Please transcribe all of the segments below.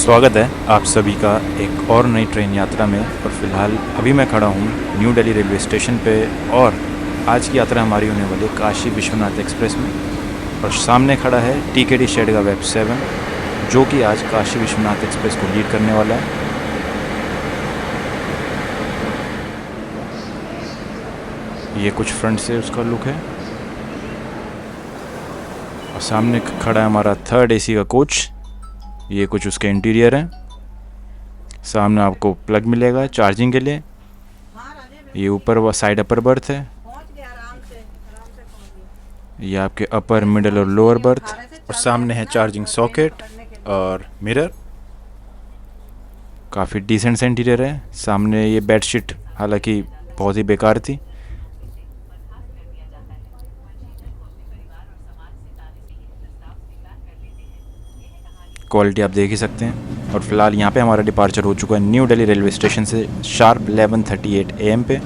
स्वागत है आप सभी का एक और नई ट्रेन यात्रा में। और फिलहाल अभी मैं खड़ा हूँ न्यू दिल्ली रेलवे स्टेशन पे और आज की यात्रा हमारी होने वाली है काशी विश्वनाथ एक्सप्रेस में। और सामने खड़ा है टीकेडी शेडगा वेब 7 जो कि आज काशी विश्वनाथ एक्सप्रेस को लीड करने वाला है। ये कुछ फ्रंट से उसका लुक है और सामने खड़ा है हमारा थर्ड एसी का कोच। ये कुछ उसके इंटीरियर है। सामने आपको प्लग मिलेगा चार्जिंग के लिए। ये ऊपर व साइड अपर बर्थ है। ये आपके अपर मिडल और लोअर बर्थ। और सामने है चार्जिंग सॉकेट और मिरर। काफ़ी डिसेंट सा इंटीरियर है। सामने ये बेडशीट हालांकि बहुत ही बेकार थी। क्वालिटी आप देख ही सकते हैं। और फिलहाल यहाँ पे हमारा डिपार्चर हो चुका है न्यू दिल्ली रेलवे स्टेशन से शार्प 11:38 AM पे।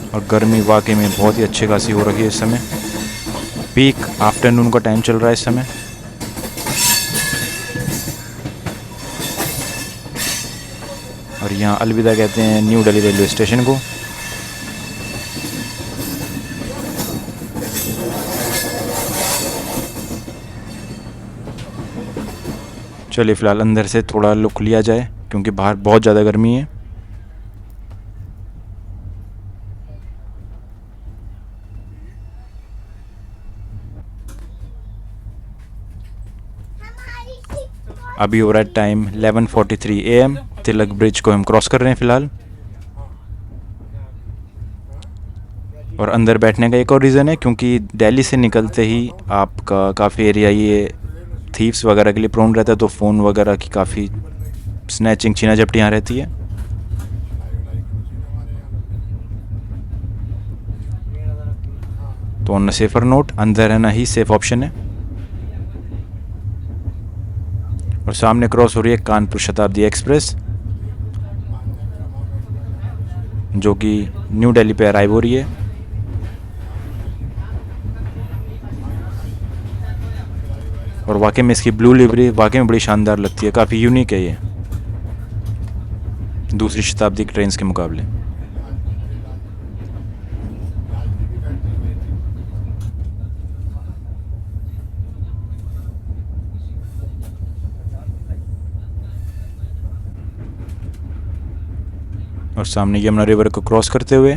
और गर्मी वाकई में बहुत ही अच्छी खासी हो रही है इस समय। पीक आफ्टरनून का टाइम चल रहा है इस समय। और यहाँ अलविदा कहते हैं न्यू दिल्ली रेलवे स्टेशन को। चलिए फ़िलहाल अंदर से थोड़ा लुक लिया जाए क्योंकि बाहर बहुत ज़्यादा गर्मी है। अभी हो रहा है टाइम 11:43 AM। तिलक ब्रिज को हम क्रॉस कर रहे हैं फ़िलहाल। और अंदर बैठने का एक और रीज़न है क्योंकि दिल्ली से निकलते ही आपका काफ़ी एरिया ये थीव्स वगैरह के लिए प्रोन रहता है, तो फ़ोन वगैरह की काफ़ी स्नैचिंग छीना झपटियाँ रहती है। तो ऑन अ सेफर नोट अंदर रहना ही सेफ ऑप्शन है। और सामने क्रॉस हो रही है कानपुर शताब्दी एक्सप्रेस जो कि न्यू दिल्ली पे अराइव हो रही है। और वाकई में इसकी ब्लू लिवरी वाकई में बड़ी शानदार लगती है। काफ़ी यूनिक है ये दूसरी शताब्दी ट्रेन के मुकाबले। और सामने यमुना रिवर को क्रॉस करते हुए।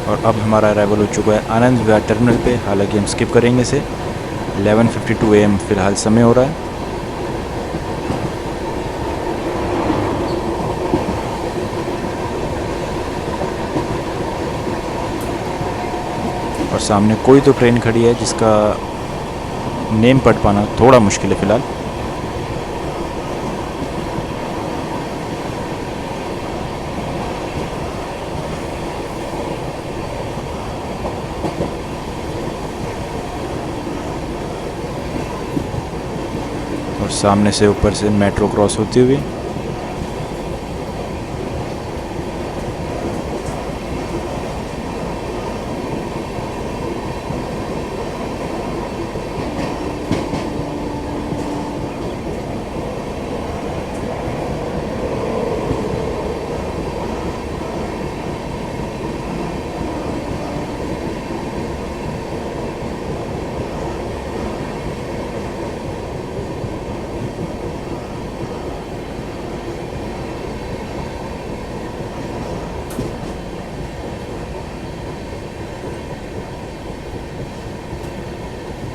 और अब हमारा अराइवल हो चुका है आनंद विहार टर्मिनल पे। हालांकि हम स्किप करेंगे इसे। 11:52 AM फ़िलहाल समय हो रहा है। और सामने कोई तो ट्रेन खड़ी है जिसका नेम पढ़ पाना थोड़ा मुश्किल है फ़िलहाल। और सामने से ऊपर से मेट्रो क्रॉस होती हुई।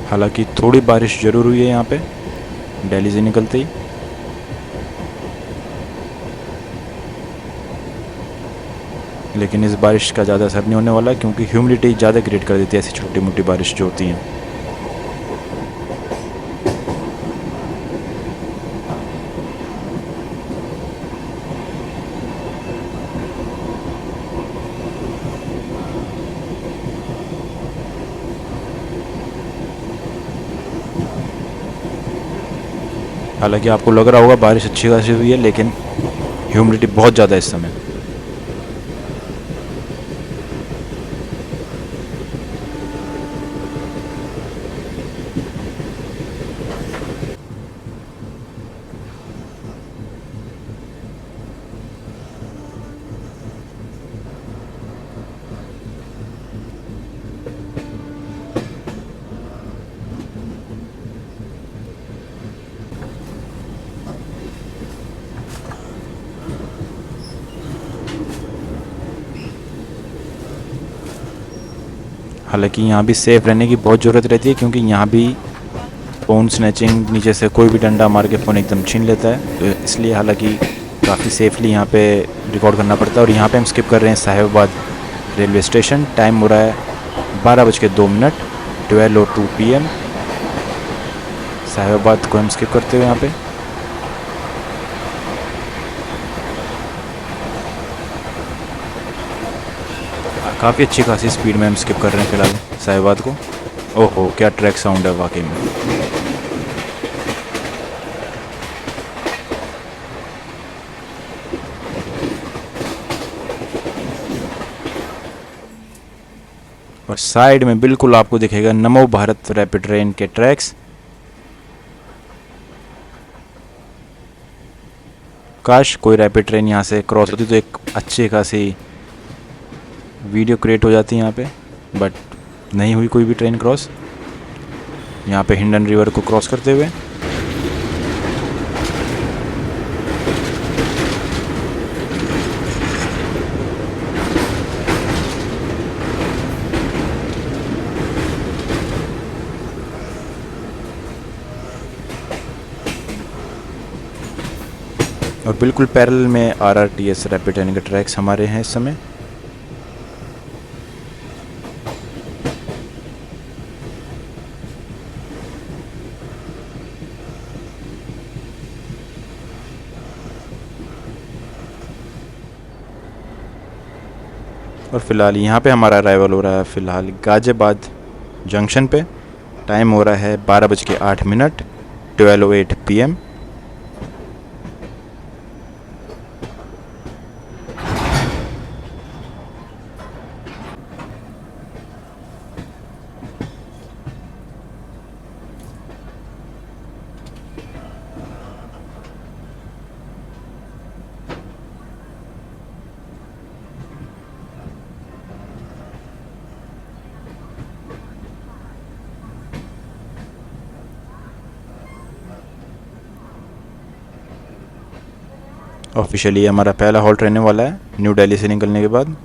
हालांकि थोड़ी बारिश ज़रूर हुई है यहाँ पे दिल्ली से निकलते ही। लेकिन इस बारिश का ज़्यादा असर नहीं होने वाला क्योंकि ह्यूमिडिटी ज़्यादा क्रिएट कर देती है ऐसी छोटी मोटी बारिश जो होती हैं। हालांकि आपको लग रहा होगा बारिश अच्छी खासी हुई है, लेकिन ह्यूमिडिटी बहुत ज़्यादा है इस समय। हालांकि यहाँ भी सेफ़ रहने की बहुत ज़रूरत रहती है, क्योंकि यहाँ भी फ़ोन स्नैचिंग, नीचे से कोई भी डंडा मार के फ़ोन एकदम छीन लेता है। तो इसलिए हालांकि काफ़ी सेफली यहाँ पे रिकॉर्ड करना पड़ता है। और यहाँ पे हम स्किप कर रहे हैं साहिबाबाद रेलवे स्टेशन। टाइम हो रहा है 12:02, 12:02 PM। साहिबाबाद को हम स्किप करते हुए यहाँ पे काफ़ी अच्छी खासी स्पीड में हम स्किप कर रहे हैं फ़िलहाल साहिबाबाद को। ओहो, क्या ट्रैक साउंड है वाकई में। और साइड में बिल्कुल आपको दिखेगा नमो भारत रैपिड ट्रेन के ट्रैक्स। काश कोई रैपिड ट्रेन यहाँ से क्रॉस होती तो एक अच्छी खासी वीडियो क्रिएट हो जाती है यहाँ पे, बट नहीं हुई कोई भी ट्रेन क्रॉस यहाँ पे हिंडन रिवर को क्रॉस करते हुए। और बिल्कुल पैरेलल में RRTS रैपिड ट्रेन के ट्रैक्स हमारे हैं इस समय। और फिलहाल यहाँ पे हमारा अराइवल हो रहा है फ़िलहाल गाज़ियाबाद जंक्शन पे। टाइम हो रहा है 12:08, 12:08 PM। ऑफिशियली हमारा पहला हॉल्ट रहने वाला है न्यू दिल्ली से निकलने के बाद।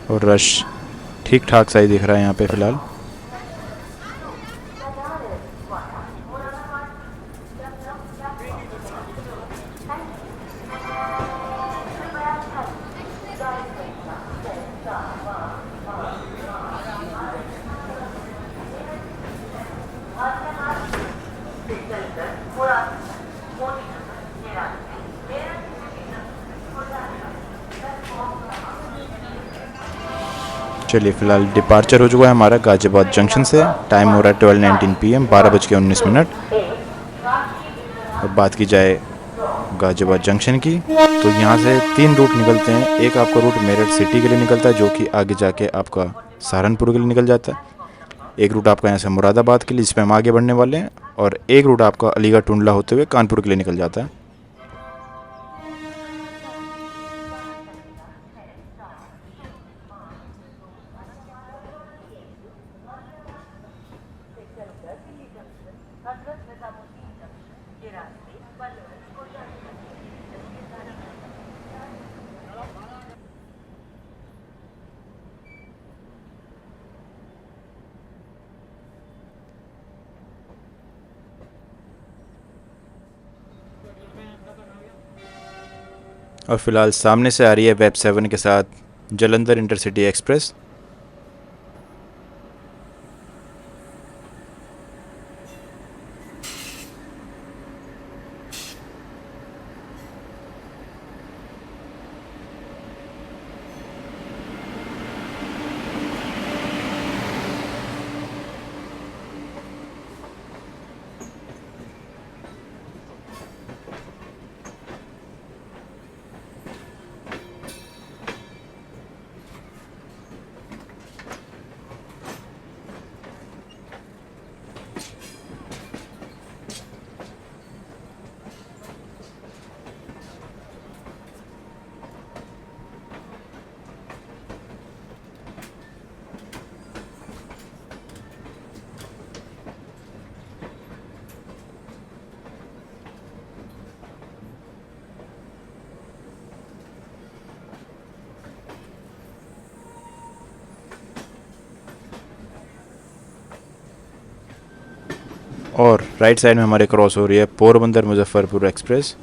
और रश ठीक ठाक सा ही दिख रहा है यहाँ पे फ़िलहाल। चलिए फ़िलहाल डिपार्चर हो चुका है हमारा गाज़ियाबाद जंक्शन से। टाइम हो रहा है 12:19 PM, 12:19। और बात की जाए गाज़ियाबाद जंक्शन की, तो यहाँ से 3 रूट निकलते हैं। एक आपका रूट मेरठ सिटी के लिए निकलता है, जो कि आगे जाके आपका सहारनपुर के लिए निकल जाता है। एक रूट आपका यहाँ से मुरादाबाद के लिए, जिस पर हम आगे बढ़ने वाले हैं। और एक रूट आपका अलीगढ़ टुंडला होते हुए कानपुर के लिए निकल जाता है। और फिलहाल सामने से आ रही है वेब 7 के साथ जलंधर इंटरसिटी एक्सप्रेस। और राइट साइड में हमारे क्रॉस हो रही है पोरबंदर मुजफ्फरपुर एक्सप्रेस।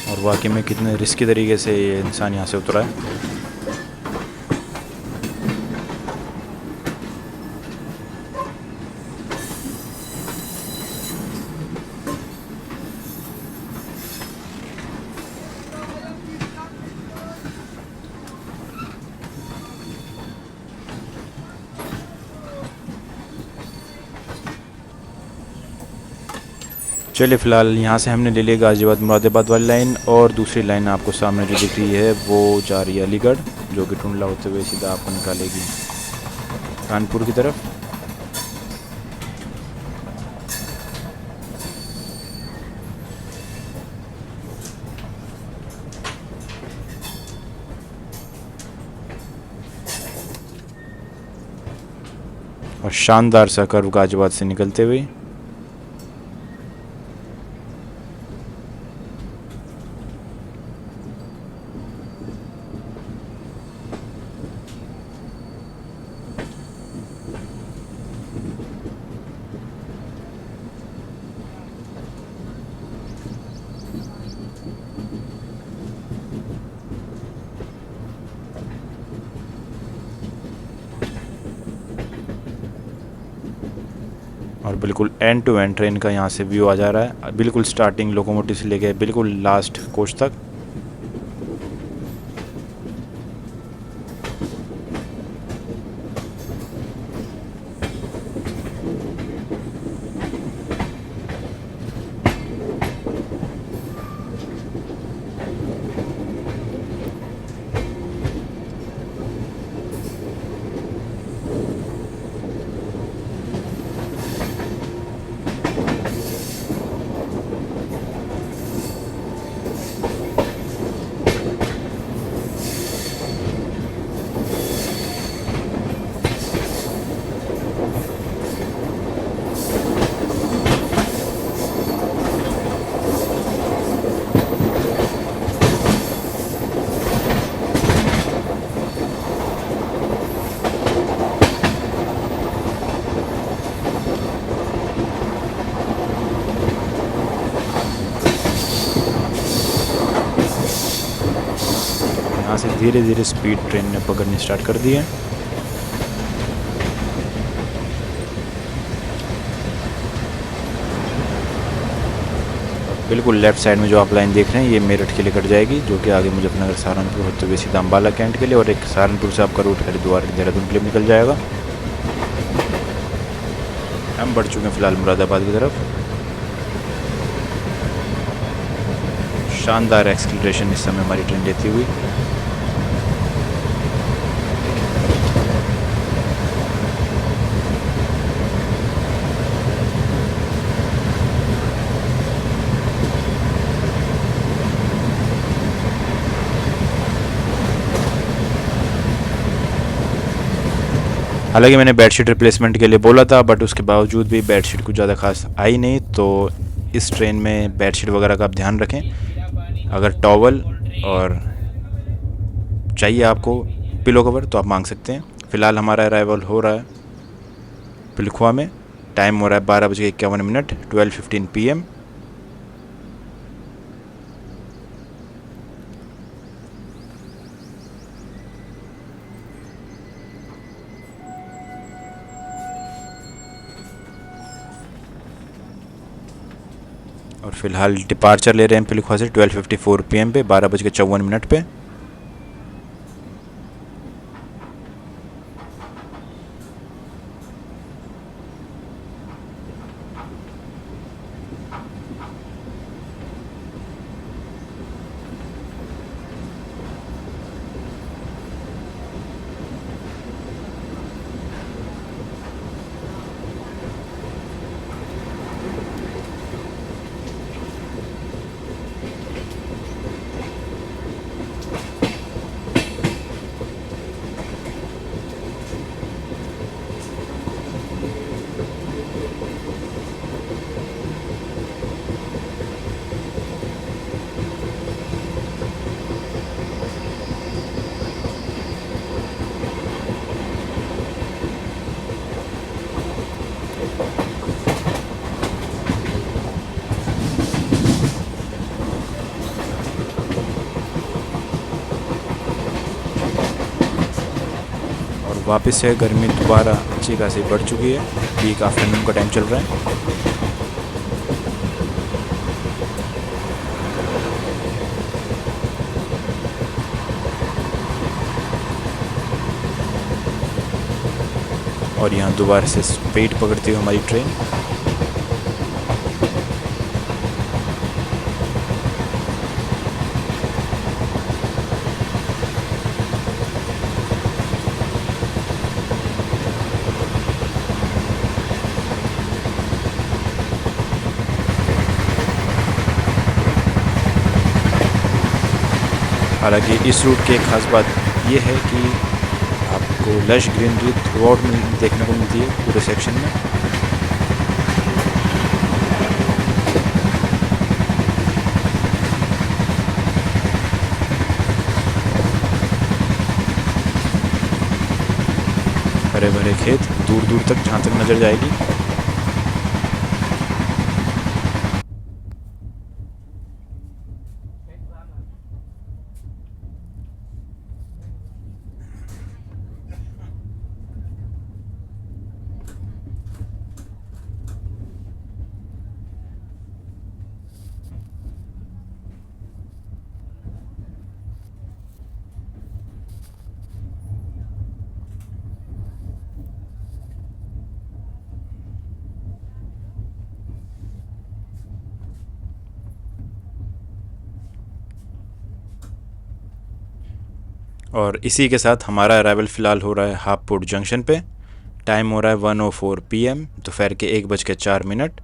और वाकई में कितने रिस्की तरीके से ये इंसान यहाँ से उतरा है। चलिए फ़िलहाल यहाँ से हमने ले लिया गाज़ियाबाद मुरादाबाद वाली लाइन, और दूसरी लाइन आपको सामने जो दिख रही है वो जा रही है अलीगढ़, जो कि टुंडला होते हुए सीधा आपको निकालेगी कानपुर की तरफ। और शानदार सा कर्व गाज़ियाबाद से निकलते हुए और बिल्कुल एंड टू एंड ट्रेन का यहाँ से व्यू आ जा रहा है, बिल्कुल स्टार्टिंग लोकोमोटिव से लेके बिल्कुल लास्ट कोच तक। यहाँ से धीरे धीरे स्पीड ट्रेन ने पकड़नी स्टार्ट कर दी है। बिल्कुल लेफ़्ट साइड में जो आप लाइन देख रहे हैं ये मेरठ के लिए कट जाएगी, जो कि आगे मुजफ्फरनगर सहारनपुर होते हुए सीधा अम्बाला कैंट के लिए, और एक सहारनपुर से आपका रूट हरिद्वार देहरादून के लिए निकल जाएगा। हम बढ़ चुके हैं फ़िलहाल मुरादाबाद की तरफ। शानदार एक्सीलरेशन इस समय हमारी ट्रेन लेती हुई। हालांकि मैंने बेडशीट रिप्लेसमेंट के लिए बोला था, बट उसके बावजूद भी बेडशीट कुछ ज़्यादा खास आई नहीं, तो इस ट्रेन में बेडशीट वगैरह का आप ध्यान रखें। अगर टॉवल और चाहिए आपको पिलो कवर तो आप मांग सकते हैं। फ़िलहाल हमारा अराइवल हो रहा है पिलखुआ में, टाइम हो रहा है 12:51, 12:15 PM। और फिलहाल डिपार्चर ले रहे हैं पिलखुआ से 12:54 PM पे, 12:54 पे। वापस से गर्मी दोबारा अच्छी खासी बढ़ चुकी है। पीक आफ्टरनून का टाइम चल रहा है। और यहाँ दोबारा से स्पीड पकड़ती हुई हमारी ट्रेन। हालांकि इस रूट की एक ख़ास बात ये है कि आपको लश ग्रीनरी थ्रू आउट में देखने को मिलती है पूरे सेक्शन में। हरे भरे खेत दूर दूर तक जहाँ तक नज़र जाएगी। और इसी के साथ हमारा अराइवल फ़िलहाल हो रहा है हापुड़ जंक्शन पे। टाइम हो रहा है 1:04 PM, दोपहर के 1:04।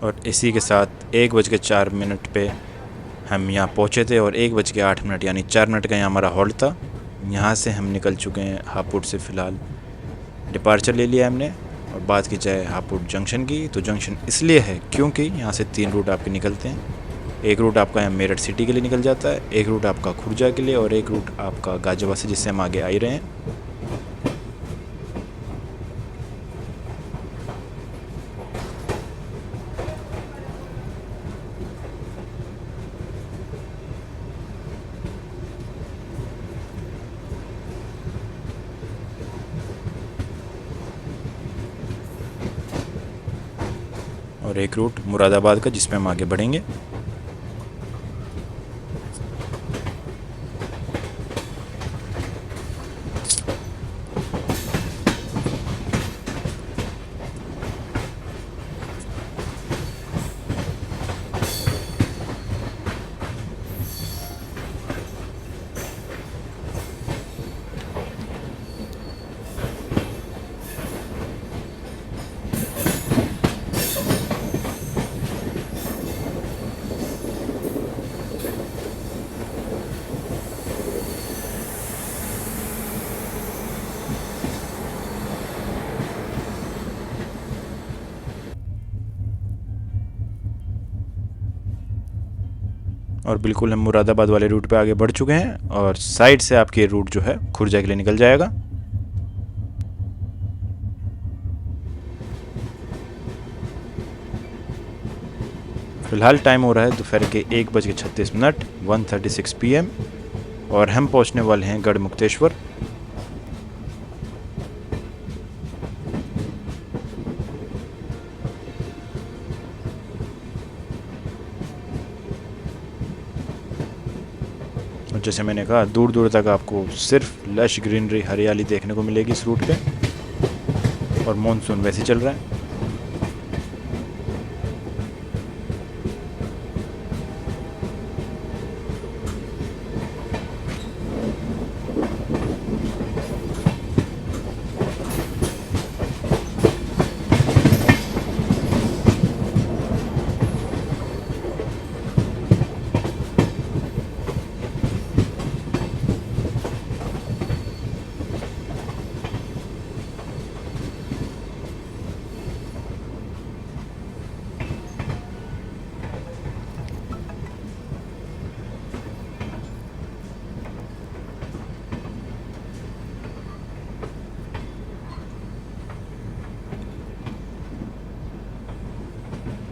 और इसी के साथ 1:04 पे हम यहाँ पहुँचे थे और 1:08 यानी 4 मिनट का यहाँ हमारा हॉल्ट था। यहाँ से हम निकल चुके हैं हापुड़ से। फ़िलहाल डिपार्चर ले लिया हमने। और बात की जाए हापुड़ जंक्शन की, तो जंक्शन इसलिए है क्योंकि यहाँ से 3 रूट आपके निकलते हैं। एक रूट आपका यहाँ मेरठ सिटी के लिए निकल जाता है, एक रूट आपका खुर्जा के लिए, और एक रूट आपका गाजियाबाद से, जिससे हम आगे आ ही रहे हैं। और एक रूट मुरादाबाद का, जिसमें हम आगे बढ़ेंगे। और बिल्कुल हम मुरादाबाद वाले रूट पे आगे बढ़ चुके हैं और साइड से आपके रूट जो है खुर्जा के लिए निकल जाएगा। फ़िलहाल टाइम हो रहा है दोपहर के 1:36, 1:36 PM, और हम पहुंचने वाले हैं गढ़मुक्तेश्वर। जैसे मैंने कहा, दूर दूर तक आपको सिर्फ लश ग्रीनरी, हरियाली देखने को मिलेगी इस रूट पे। और मॉनसून वैसे चल रहा है।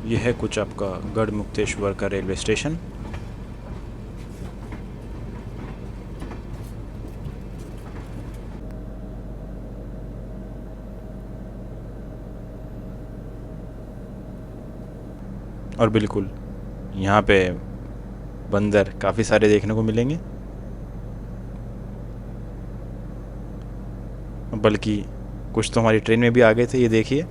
यह है कुछ आपका गढ़मुक्तेश्वर का रेलवे स्टेशन। और बिल्कुल यहाँ पे बंदर काफ़ी सारे देखने को मिलेंगे, बल्कि कुछ तो हमारी ट्रेन में भी आ गए थे, ये देखिए।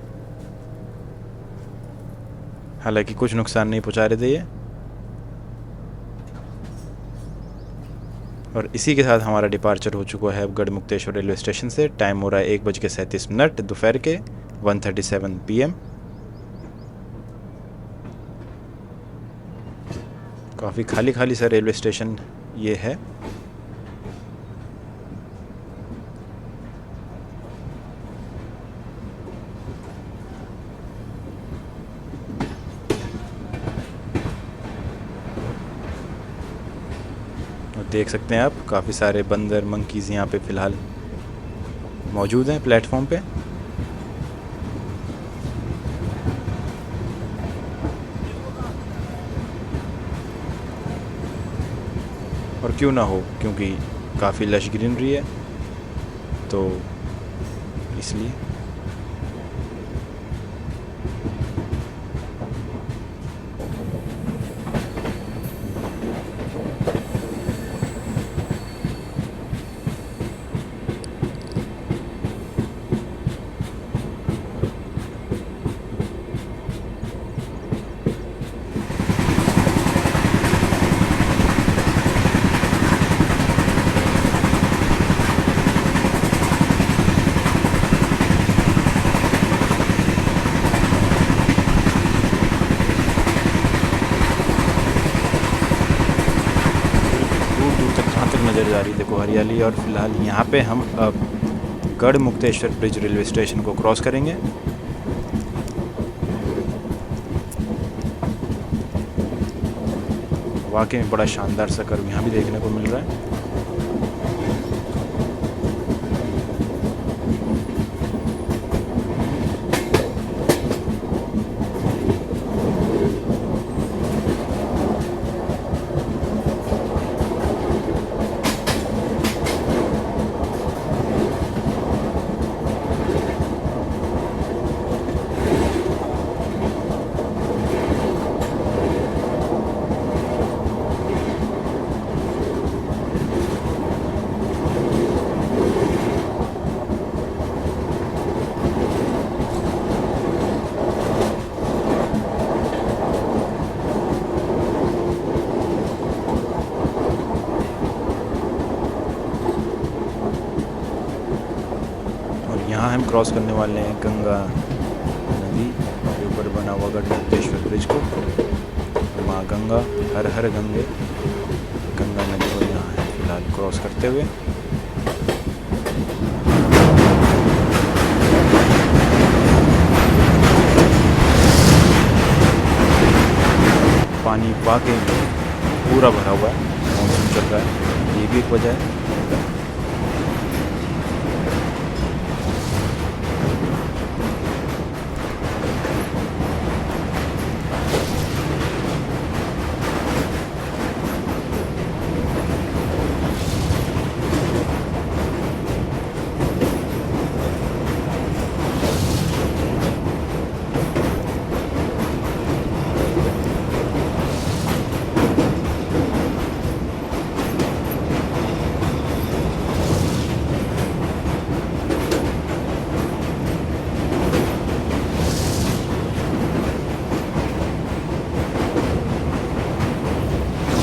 हालांकि कुछ नुकसान नहीं पहुंचा रहे थे ये। और इसी के साथ हमारा डिपार्चर हो चुका है अब गढ़मुक्तेश्वर रेलवे स्टेशन से। टाइम हो रहा है 1:37 दोपहर के 1:37 PM। काफ़ी खाली खाली सा रेलवे स्टेशन ये है। और देख सकते हैं आप काफ़ी सारे बंदर मंकीज़ यहाँ पे फ़िलहाल मौजूद हैं प्लेटफॉर्म पे। और क्यों ना हो, क्योंकि काफ़ी लश ग्रीनरी है तो इसलिए। नज़र जा रही, देखो हरियाली। और फिलहाल यहाँ पे हम अब गढ़मुक्तेश्वर ब्रिज रेलवे स्टेशन को क्रॉस करेंगे। वाकई में बड़ा शानदार सा कर्व यहाँ भी देखने को मिल रहा है। यहाँ हम क्रॉस करने वाले हैं गंगा नदी के ऊपर बना हुआ गढ़मुक्तेश्वर ब्रिज को। माँ गंगा, हर हर गंगे, गंगा नदी को यहाँ है फिलहाल क्रॉस करते हुए। पानी वाकई में पूरा भरा हुआ है, मानसून चल रहा है, ये भी एक वजह है।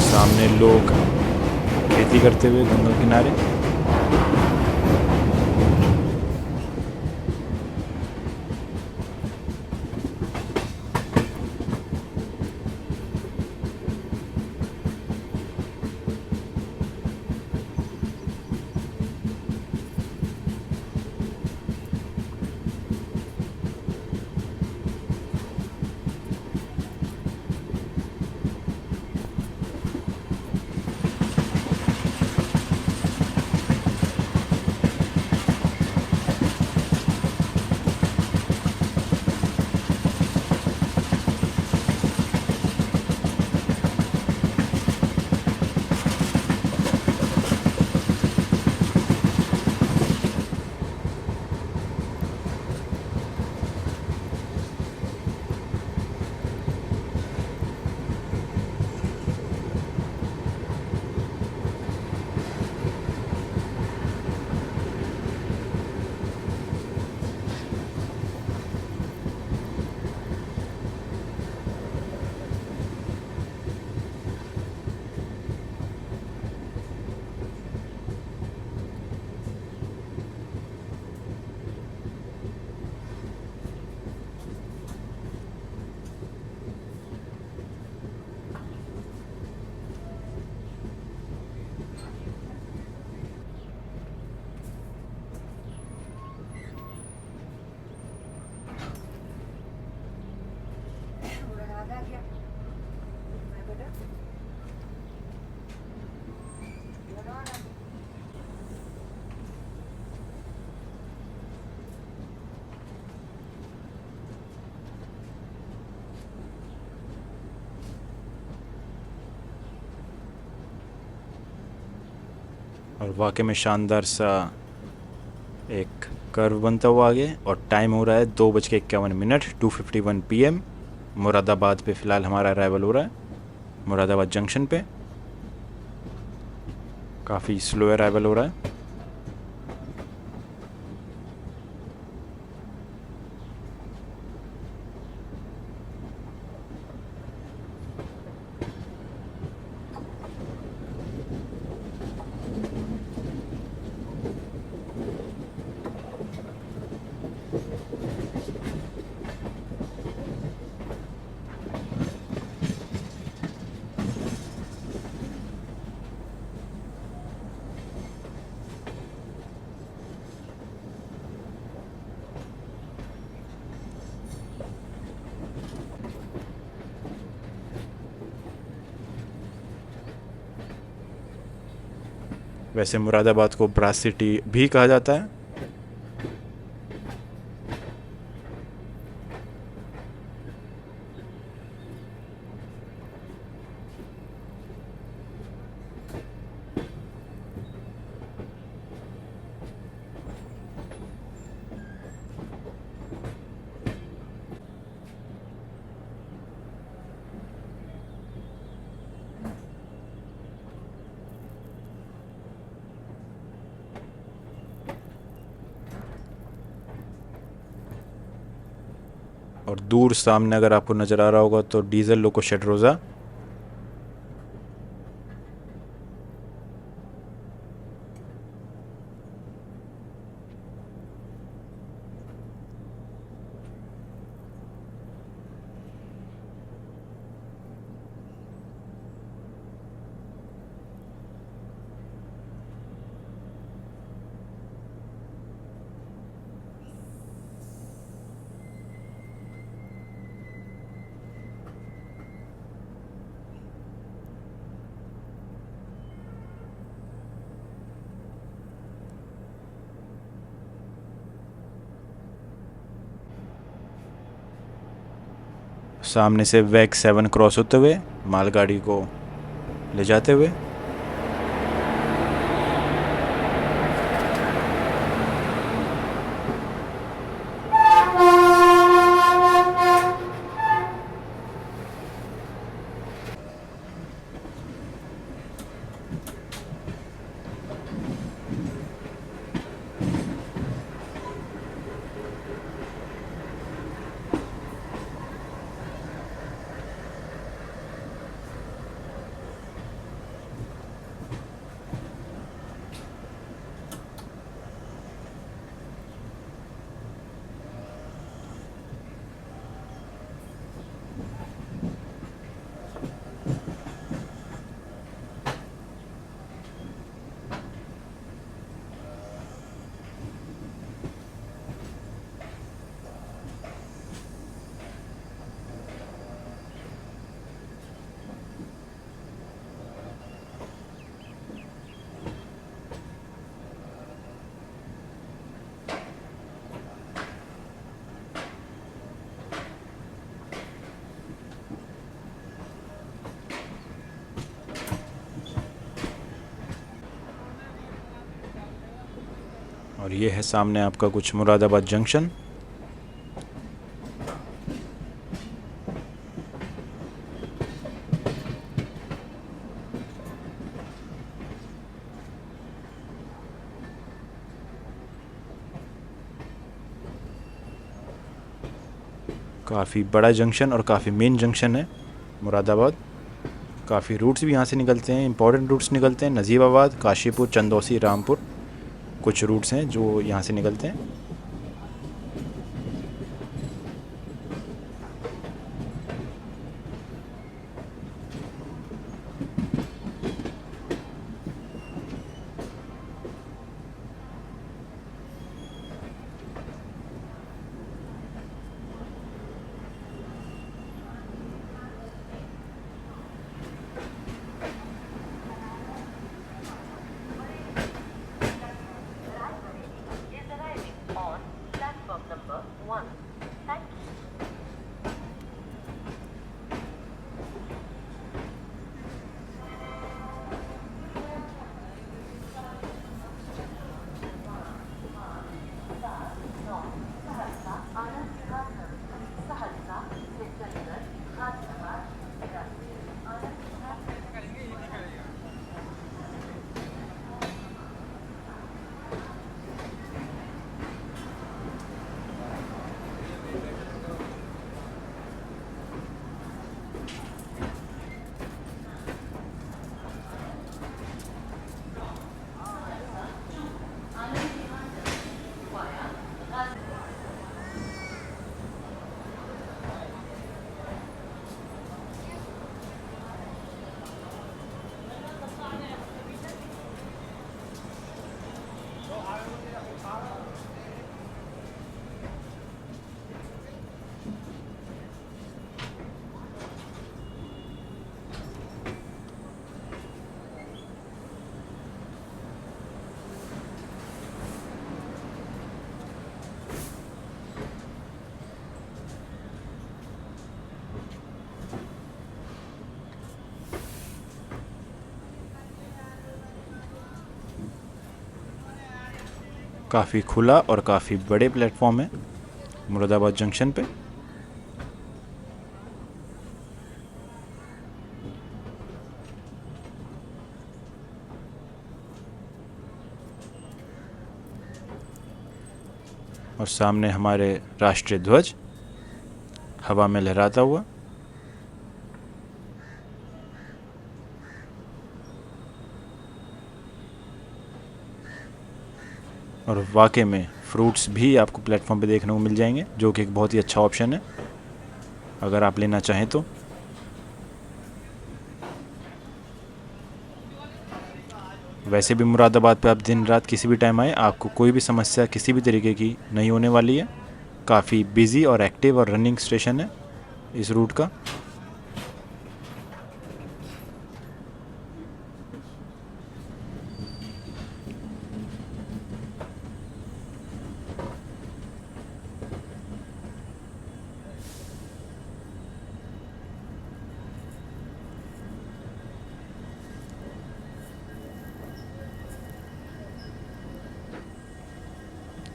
सामने लोग खेती करते हुए गंगा किनारे। और वाकई में शानदार सा एक कर्व बनता हुआ आगे। और टाइम हो रहा है 2:51, 2:51 PM। मुरादाबाद पे फ़िलहाल हमारा अराइवल हो रहा है, मुरादाबाद जंक्शन पे। काफ़ी स्लो अराइवल हो रहा है। वैसे मुरादाबाद को ब्रास सिटी भी कहा जाता है। और दूर सामने अगर आपको नज़र आ रहा होगा तो डीजल लोको शेड रोज़ा। सामने से वैग 7 क्रॉस होते हुए मालगाड़ी को ले जाते हुए। और ये है सामने आपका कुछ मुरादाबाद जंक्शन। काफ़ी बड़ा जंक्शन और काफ़ी मेन जंक्शन है मुरादाबाद। काफ़ी रूट्स भी यहाँ से निकलते हैं, इंपॉर्टेंट रूट्स निकलते हैं। नजीबाबाद, काशीपुर, चंदौसी, रामपुर कुछ रूट्स हैं जो यहाँ से निकलते हैं। काफ़ी खुला और काफ़ी बड़े प्लेटफॉर्म है मुरादाबाद जंक्शन पे। और सामने हमारे राष्ट्रीय ध्वज हवा में लहराता हुआ। और वाकई में फ्रूट्स भी आपको प्लेटफॉर्म पे देखने को मिल जाएंगे, जो कि एक बहुत ही अच्छा ऑप्शन है अगर आप लेना चाहें तो। वैसे भी मुरादाबाद पे आप दिन रात किसी भी टाइम आए, आपको कोई भी समस्या किसी भी तरीके की नहीं होने वाली है। काफ़ी बिजी और एक्टिव और रनिंग स्टेशन है इस रूट का।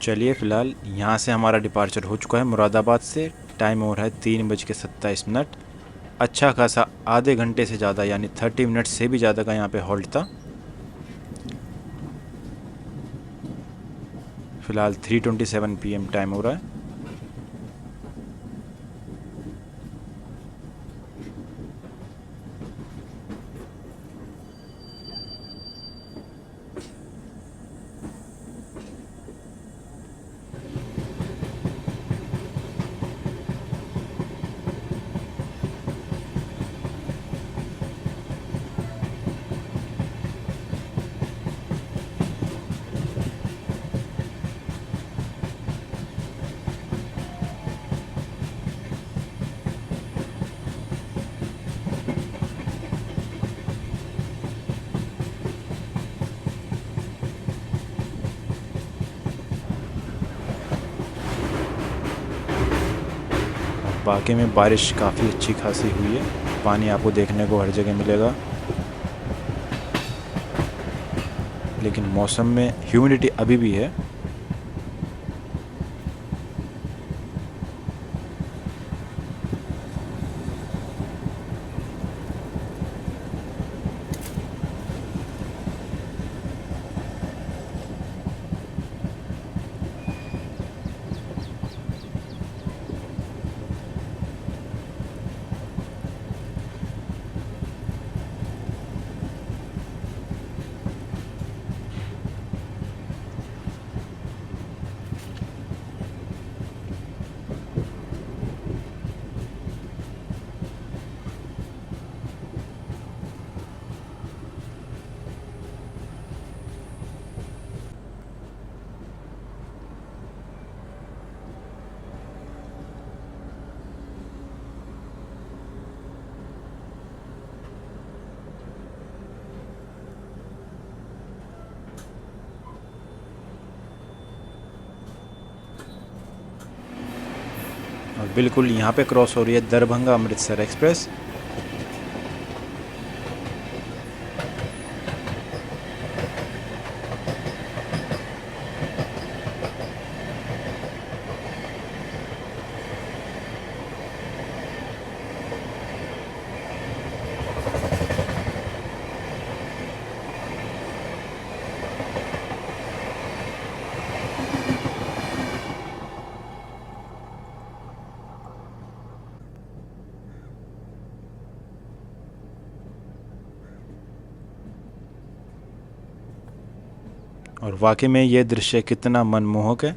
चलिए फ़िलहाल यहाँ से हमारा डिपार्चर हो चुका है मुरादाबाद से। टाइम हो रहा है 3:27। अच्छा खासा आधे घंटे से ज़्यादा यानी 30 मिनट से भी ज़्यादा का यहाँ पे हॉल्ट था। फ़िलहाल 3:27 PM टाइम हो रहा है। वाकई में बारिश काफ़ी अच्छी खासी हुई है। पानी आपको देखने को हर जगह मिलेगा, लेकिन मौसम में ह्यूमिडिटी अभी भी है। और बिल्कुल यहाँ पे क्रॉस हो रही है दरभंगा अमृतसर एक्सप्रेस। और वाकई में ये दृश्य कितना मनमोहक है।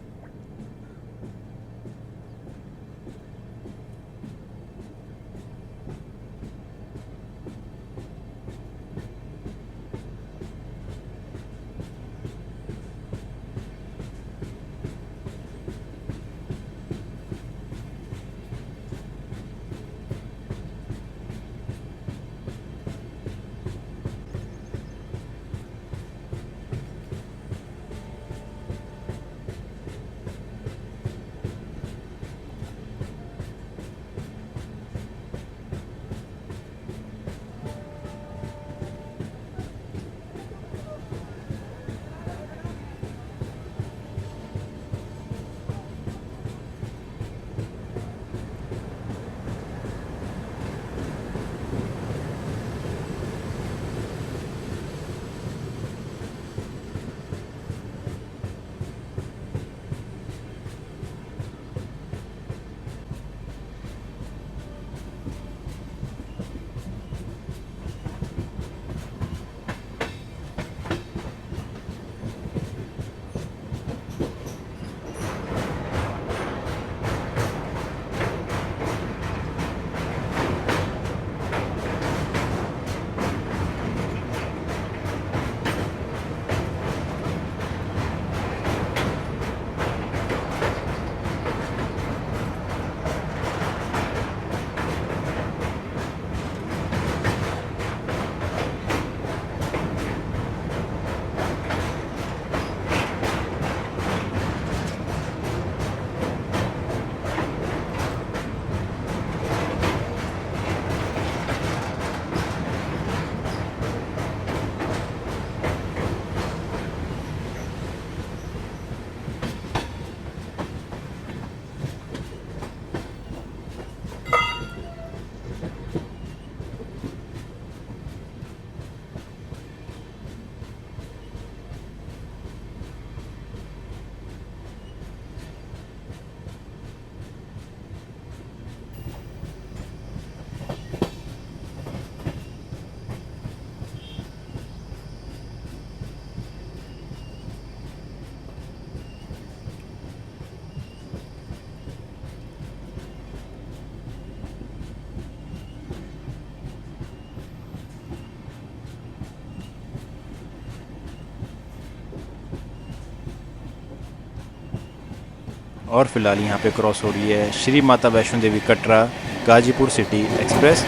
और फिलहाल यहाँ पे क्रॉस हो रही है Shri Mata Vaishno Devi Katra Ghazipur city express.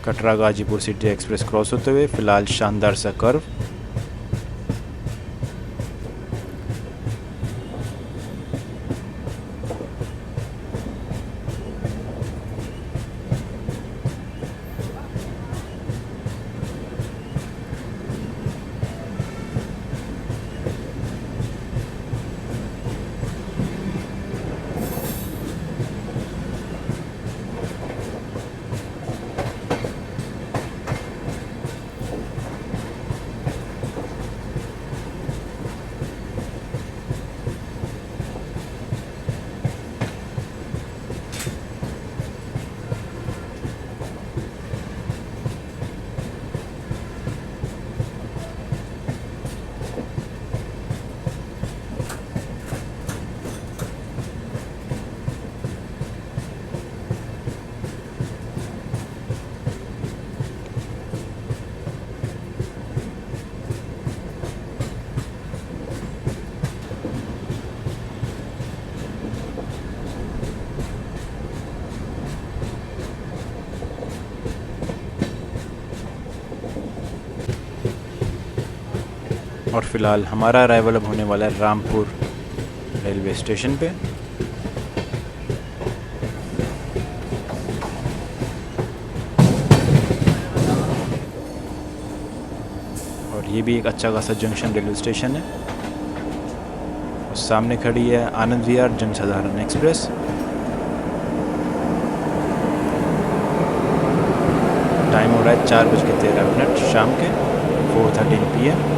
Katra Ghazipur city express cross होते हुए फिलहाल शानदार सा कर्व। और फिलहाल हमारा अराइवल अब होने वाला है रामपुर रेलवे स्टेशन पे। और ये भी एक अच्छा खासा जंक्शन रेलवे स्टेशन है। और सामने खड़ी है आनंद विहार जनसाधारण एक्सप्रेस। टाइम हो रहा है 4:13 शाम के 4:13 PM।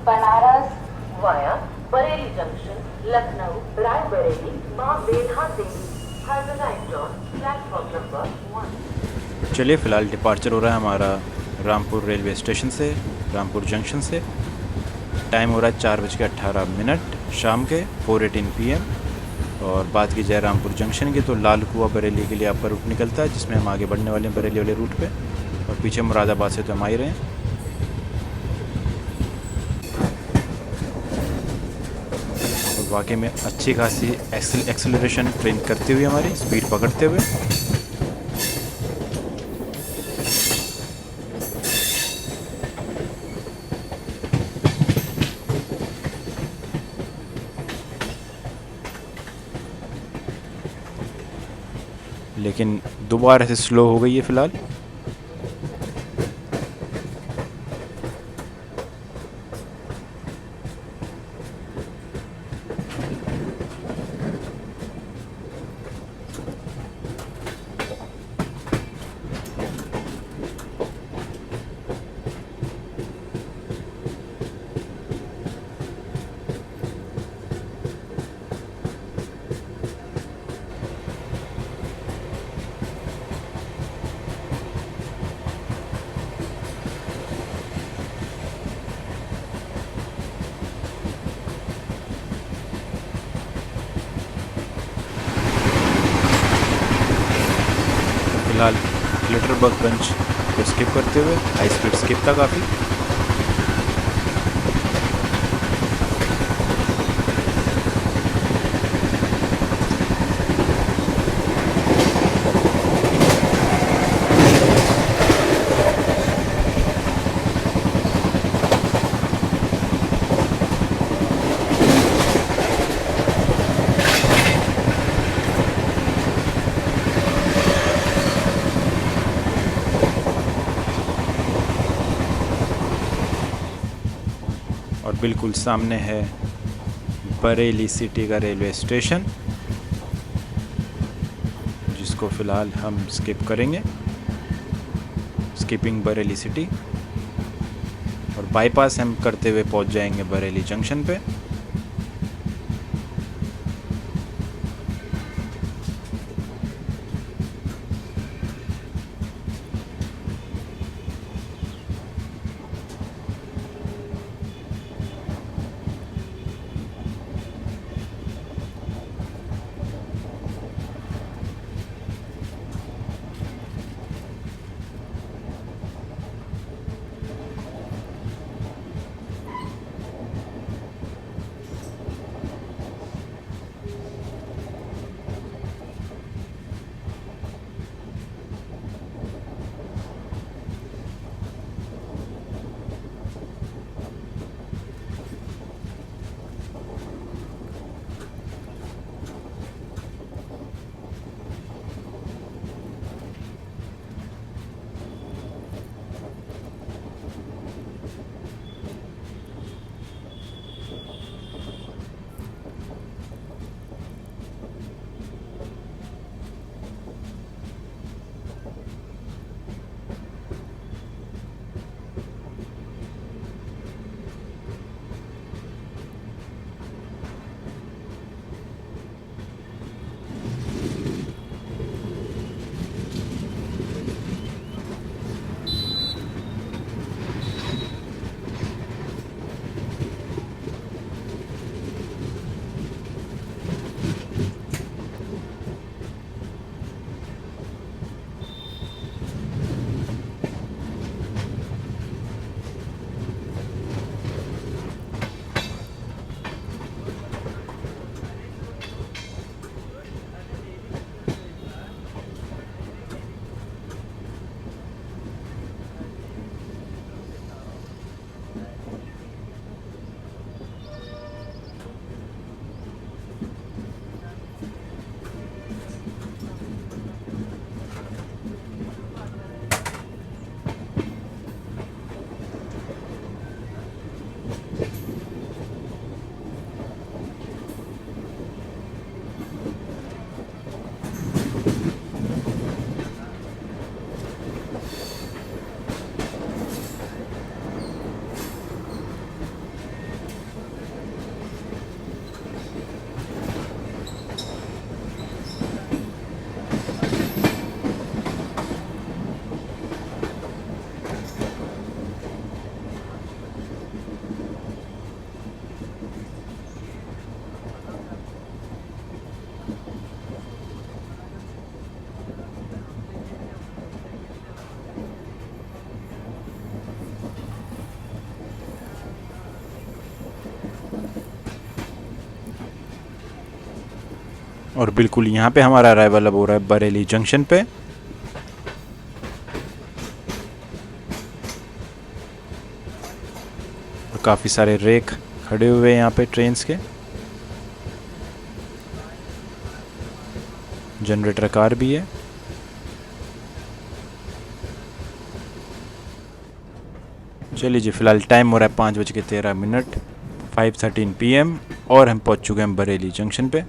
Banaras via Bareilly junction, Lucknow, Raebareli, मां बेल्हा देवी, हरदोई जॉन, प्लेटफॉर्म नंबर 1। चलिए फ़िलहाल डिपार्चर हो रहा है हमारा रामपुर रेलवे स्टेशन से, रामपुर जंक्शन से। टाइम हो रहा है 4:18 शाम के 4:18 PM। और बात की जाए रामपुर जंक्शन की तो लाल कुआं बरेली के लिए आपका रूट निकलता है, जिसमें हम आगे बढ़ने वाले हैं बरेली वाले रूट पे। और पीछे मुरादाबाद से तो हम आ ही रहे हैं। और वाकई में अच्छी खासी एक्सेलरेशन ट्रेन करते हुए हमारी स्पीड पकड़ते हुए। लेकिन दोबारा से स्लो हो गई है फ़िलहाल। फिलहाल क्लिटरबर्गगंज को स्किप करते हुए हाई स्पीड स्किप था काफ़ी। और बिल्कुल सामने है बरेली सिटी का रेलवे स्टेशन, जिसको फ़िलहाल हम स्किप करेंगे, स्किपिंग बरेली सिटी, और बाईपास हम करते हुए पहुंच जाएंगे बरेली जंक्शन पे। और बिल्कुल यहाँ पे हमारा अराइवल अब हो रहा है बरेली जंक्शन पे। और काफ़ी सारे रेक खड़े हुए हैं यहाँ पे ट्रेन्स के। जनरेटर कार भी है। चलिए जी, फ़िलहाल टाइम हो रहा है 5:13, 5:13 PM, और हम पहुँच चुके हैं बरेली जंक्शन पे।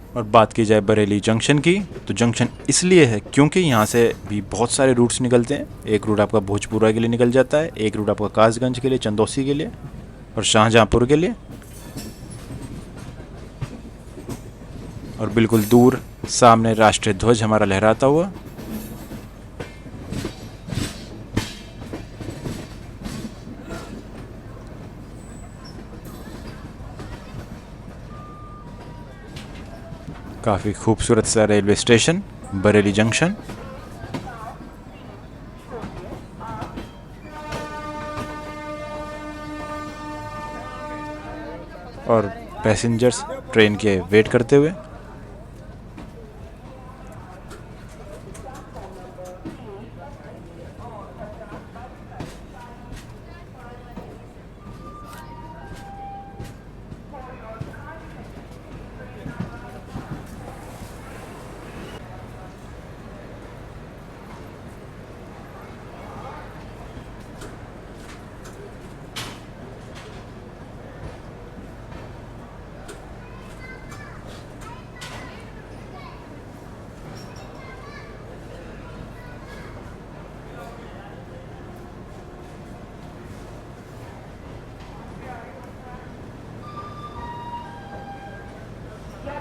और बात की जाए बरेली जंक्शन की, तो जंक्शन इसलिए है क्योंकि यहाँ से भी बहुत सारे रूट्स निकलते हैं। एक रूट आपका भोजपुरा के लिए निकल जाता है, एक रूट आपका कासगंज के लिए, चंदौसी के लिए और शाहजहाँपुर के लिए। और बिल्कुल दूर सामने राष्ट्रीय ध्वज हमारा लहराता हुआ। काफ़ी खूबसूरत सा रेलवे स्टेशन बरेली जंक्शन। और पैसेंजर्स ट्रेन के वेट करते हुए।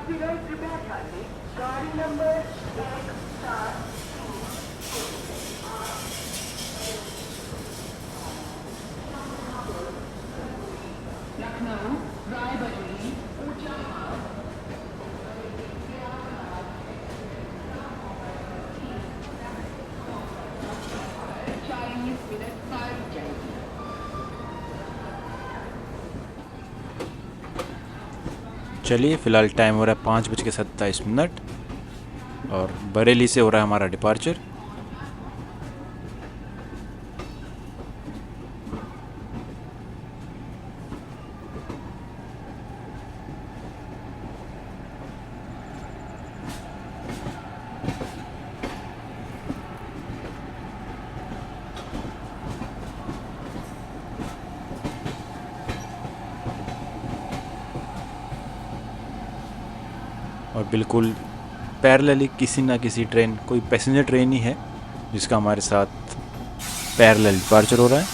यात्रीगण कृपया ध्यान दें, गाड़ी नंबर 1 लखनऊ रायबरेली ऊंचा मार्ग 40 मिनट पार जाएगी। चलिए फ़िलहाल टाइम हो रहा है 5:27 और बरेली से हो रहा है हमारा डिपार्चर। और बिल्कुल पैरेलली किसी ना किसी ट्रेन, कोई पैसेंजर ट्रेन ही है जिसका हमारे साथ पैरेलल डिपार्चर हो रहा है।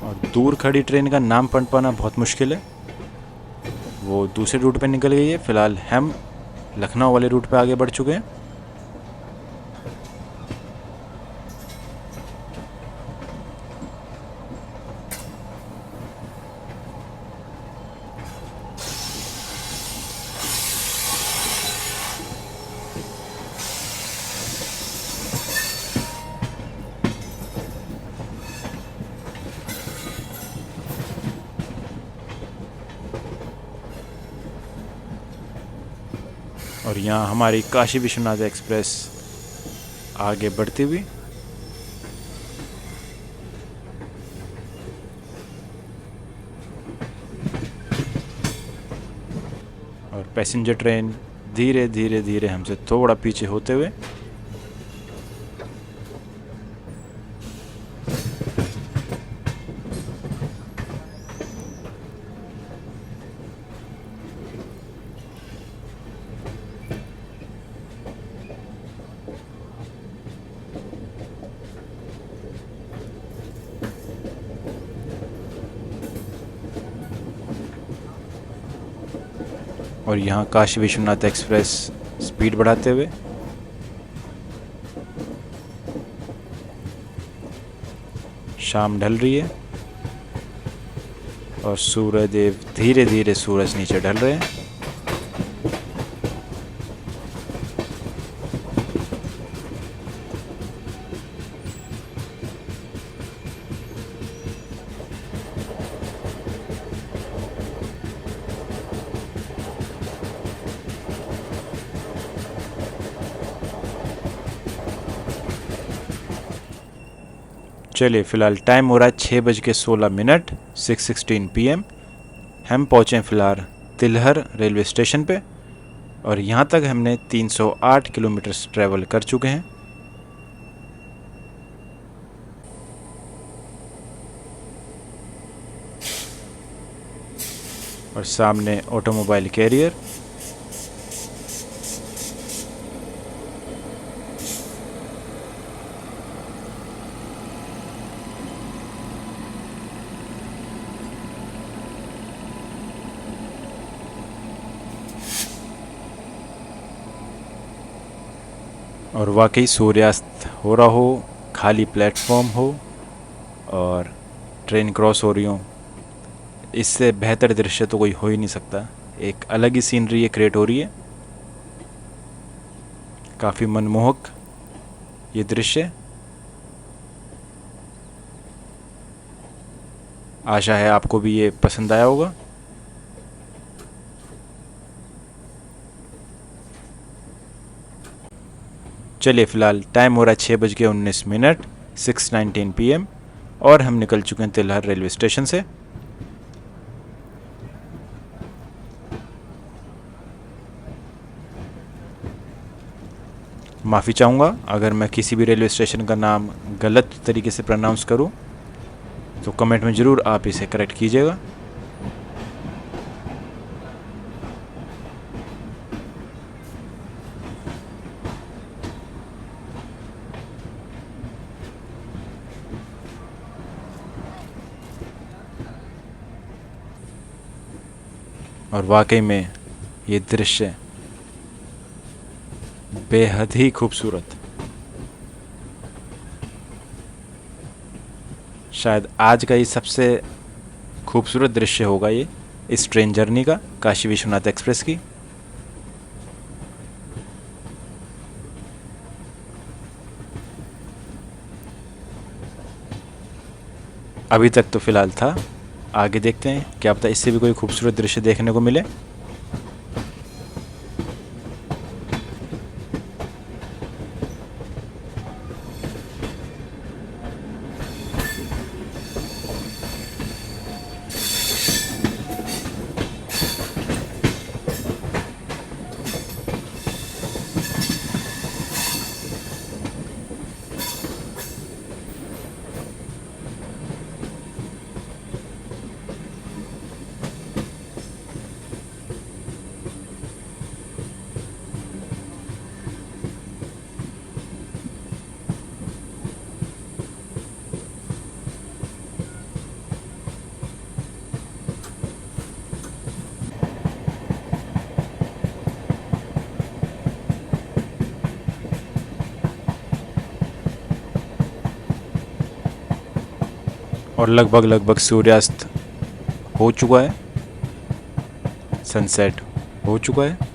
और दूर खड़ी ट्रेन का नाम पढ़ पाना बहुत मुश्किल है, वो दूसरे रूट पे निकल गई है। फ़िलहाल हम लखनऊ वाले रूट पे आगे बढ़ चुके हैं। और यहाँ हमारी काशी विश्वनाथ एक्सप्रेस आगे बढ़ती हुई। और पैसेंजर ट्रेन धीरे धीरे धीरे हमसे थोड़ा पीछे होते हुए। और यहाँ काशी विश्वनाथ एक्सप्रेस स्पीड बढ़ाते हुए। शाम ढल रही है और सूर्यदेव धीरे धीरे सूरज नीचे ढल रहे हैं। चलिए फ़िलहाल टाइम हो रहा है 6:16 6:16 PM। हम पहुँचे हैं फ़िलहाल तिलहर रेलवे स्टेशन पे और यहाँ तक हमने 308 किलोमीटर ट्रैवल कर चुके हैं। और सामने ऑटोमोबाइल कैरियर। और वाकई सूर्यास्त हो रहा हो, खाली प्लेटफॉर्म हो और ट्रेन क्रॉस हो रही हो, इससे बेहतर दृश्य तो कोई हो ही नहीं सकता। एक अलग ही सीनरी क्रिएट हो रही है, काफ़ी मनमोहक ये दृश्य। आशा है आपको भी ये पसंद आया होगा। चलिए फ़िलहाल टाइम हो रहा है 6:19 6:19 PM और हम निकल चुके हैं तिलहर रेलवे स्टेशन से। माफ़ी चाहूँगा अगर मैं किसी भी रेलवे स्टेशन का नाम गलत तरीके से प्रोनाउंस करूँ, तो कमेंट में ज़रूर आप इसे करेक्ट कीजिएगा। और वाकई में ये दृश्य बेहद ही खूबसूरत। शायद आज का ये सबसे खूबसूरत दृश्य होगा ये इस ट्रेन जर्नी का, काशी विश्वनाथ एक्सप्रेस की। अभी तक तो फ़िलहाल था, आगे देखते हैं क्या पता इससे भी कोई खूबसूरत दृश्य देखने को मिले। और लगभग सूर्यास्त हो चुका है, सनसेट हो चुका है।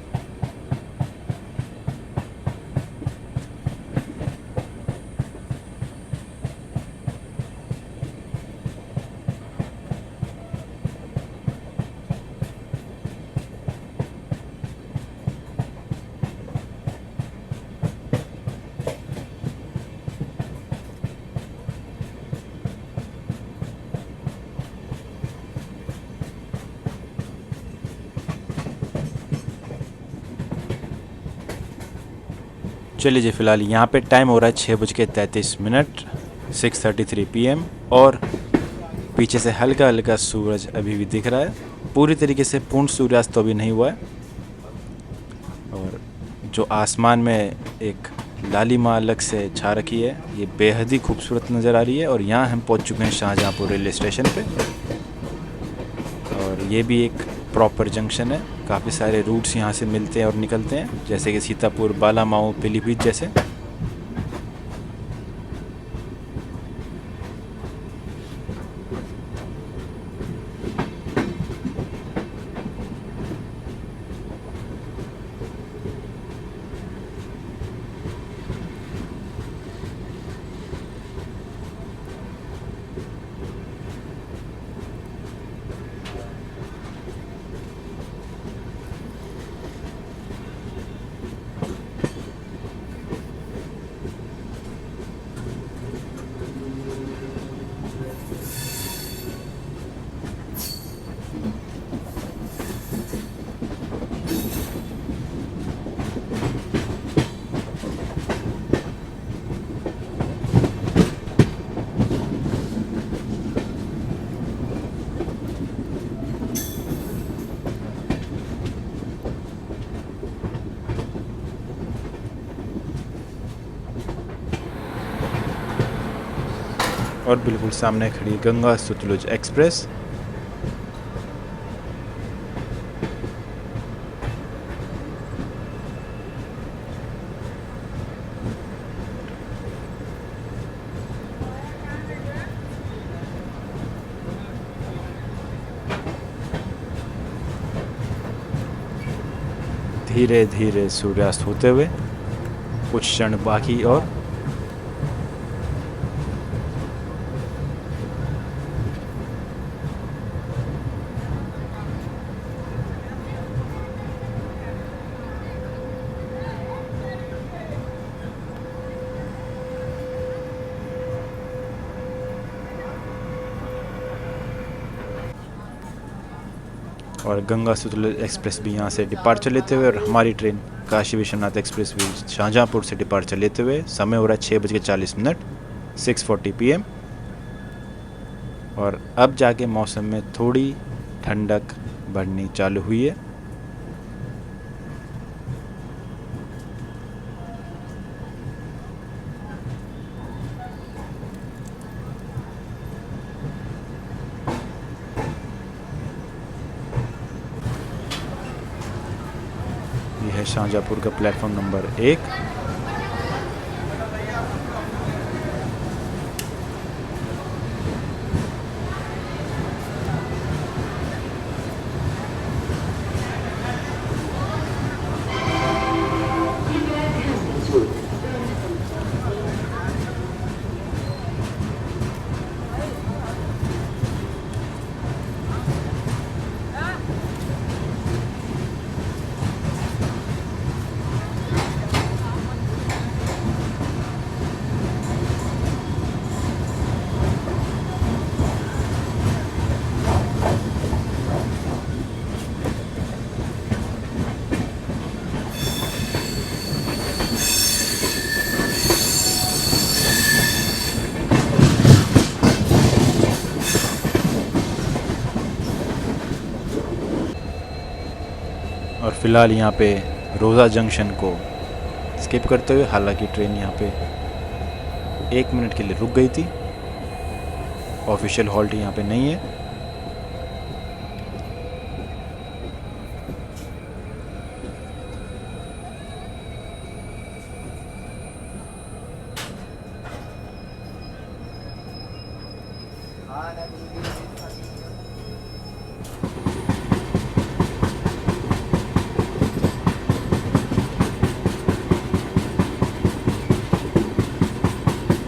चलिए जी, फ़िलहाल यहाँ पे टाइम हो रहा है 6:33, 6:33 PM। और पीछे से हल्का हल्का सूरज अभी भी दिख रहा है, पूरी तरीके से पूर्ण सूर्यास्त तो अभी नहीं हुआ है। और जो आसमान में एक लालिमा अलग से छा रखी है, ये बेहद ही खूबसूरत नज़र आ रही है। और यहाँ हम पहुँच चुके हैं शाहजहाँपुर रेलवे स्टेशन पे। और ये भी एक प्रॉपर जंक्शन है, काफ़ी सारे रूट्स यहाँ से मिलते हैं और निकलते हैं, जैसे कि सीतापुर, बालामाऊ, पीलीभीत जैसे। और बिल्कुल सामने खड़ी गंगा सतलुज एक्सप्रेस। धीरे धीरे सूर्यास्त होते हुए, कुछ क्षण बाकी और और गंगा सतलुज एक्सप्रेस भी यहाँ से डिपार्चर लेते हुए, और हमारी ट्रेन काशी विश्वनाथ एक्सप्रेस भी शाहजहाँपुर से डिपार्चर लेते हुए। समय हो रहा है 6:40, 6:40 PM। और अब जाके मौसम में थोड़ी ठंडक बढ़नी चालू हुई है। शाहजहाँपुर का प्लेटफॉर्म नंबर 1। और फिलहाल यहाँ पे रोज़ा जंक्शन को स्किप करते हुए, हालांकि ट्रेन यहाँ पे 1 मिनट के लिए रुक गई थी। ऑफिशियल हॉल्ट यहाँ पे नहीं है।